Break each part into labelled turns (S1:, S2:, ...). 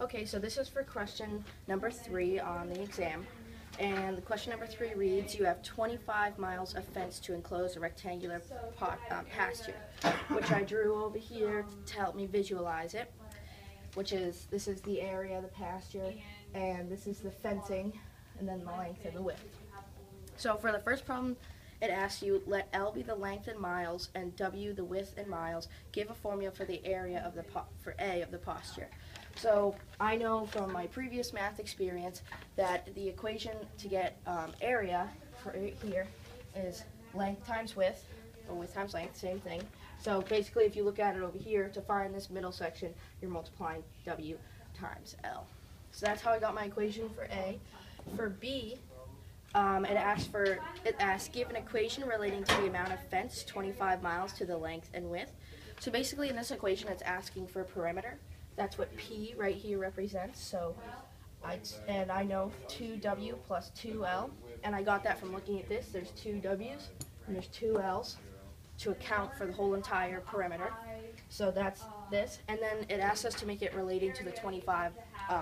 S1: Okay, so this is for question number 3 on the exam. And the question number 3 reads, you have 25 miles of fence to enclose a rectangular pasture, which I drew over here to help me visualize it, this is the area of the pasture, and this is the fencing, and then the length and the width. So for the first problem, it asks you, let L be the length in miles and W the width in miles. Give a formula for the area of for A of the pasture. So I know from my previous math experience that the equation to get area for here is length times width, or width times length, same thing. So basically, if you look at it over here, to find this middle section, you're multiplying W times L. So that's how I got my equation for A. For B, it asks give an equation relating to the amount of fence 25 miles to the length and width. So basically in this equation it's asking for perimeter. That's what P right here represents. So I know 2W plus 2L, and I got that from looking at this. There's 2 W's and there's 2 L's to account for the whole entire perimeter. So that's this, and then it asks us to make it relating to the 25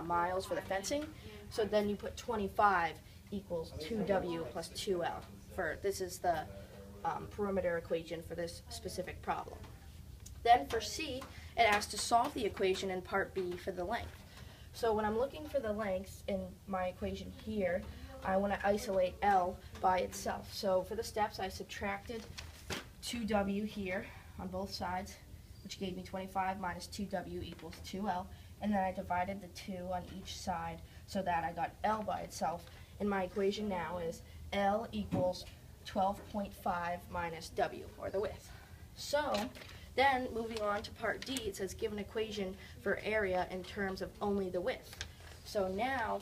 S1: miles for the fencing. So then you put 25 equals 2W plus 2L. This is the perimeter equation for this specific problem. Then for C, it asks to solve the equation in part B for the length. So when I'm looking for the length in my equation here, I want to isolate L by itself. So for the steps, I subtracted 2W here on both sides, which gave me 25 minus 2W equals 2L, and then I divided the 2 on each side so that I got L by itself. And my equation now is L equals 12.5 minus W, or the width. So then moving on to part D, it says give an equation for area in terms of only the width. So now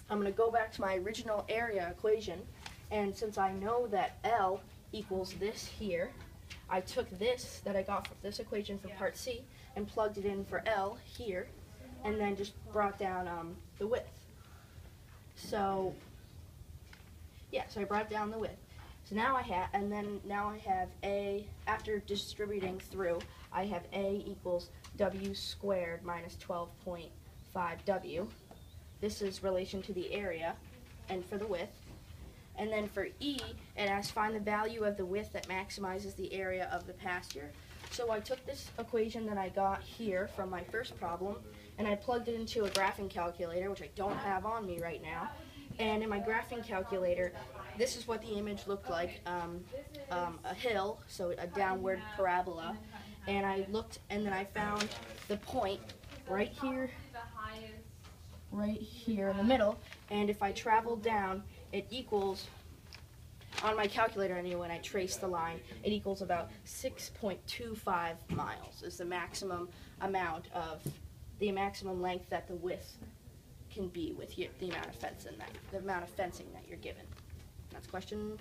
S1: I'm going to go back to my original area equation, and since I know that L equals this here, I took this that I got from this equation for part C and plugged it in for L here, and then just brought down the width. So yeah, so I brought down the width. So now I have A, after distributing through, I have A equals W squared minus 12.5W. This is relation to the area and for the width. And then for E, it asks find the value of the width that maximizes the area of the pasture. So I took this equation that I got here from my first problem, and I plugged it into a graphing calculator, which I don't have on me right now. And in my graphing calculator, this is what the image looked like, a hill, so a downward parabola. And I looked, and then I found the point right here in the middle, and if I travel down, it equals, on my calculator anyway, when I trace the line, it equals about 6.25 miles is the maximum amount of, the maximum length that the width can be with the amount of fencing that you're given. That's question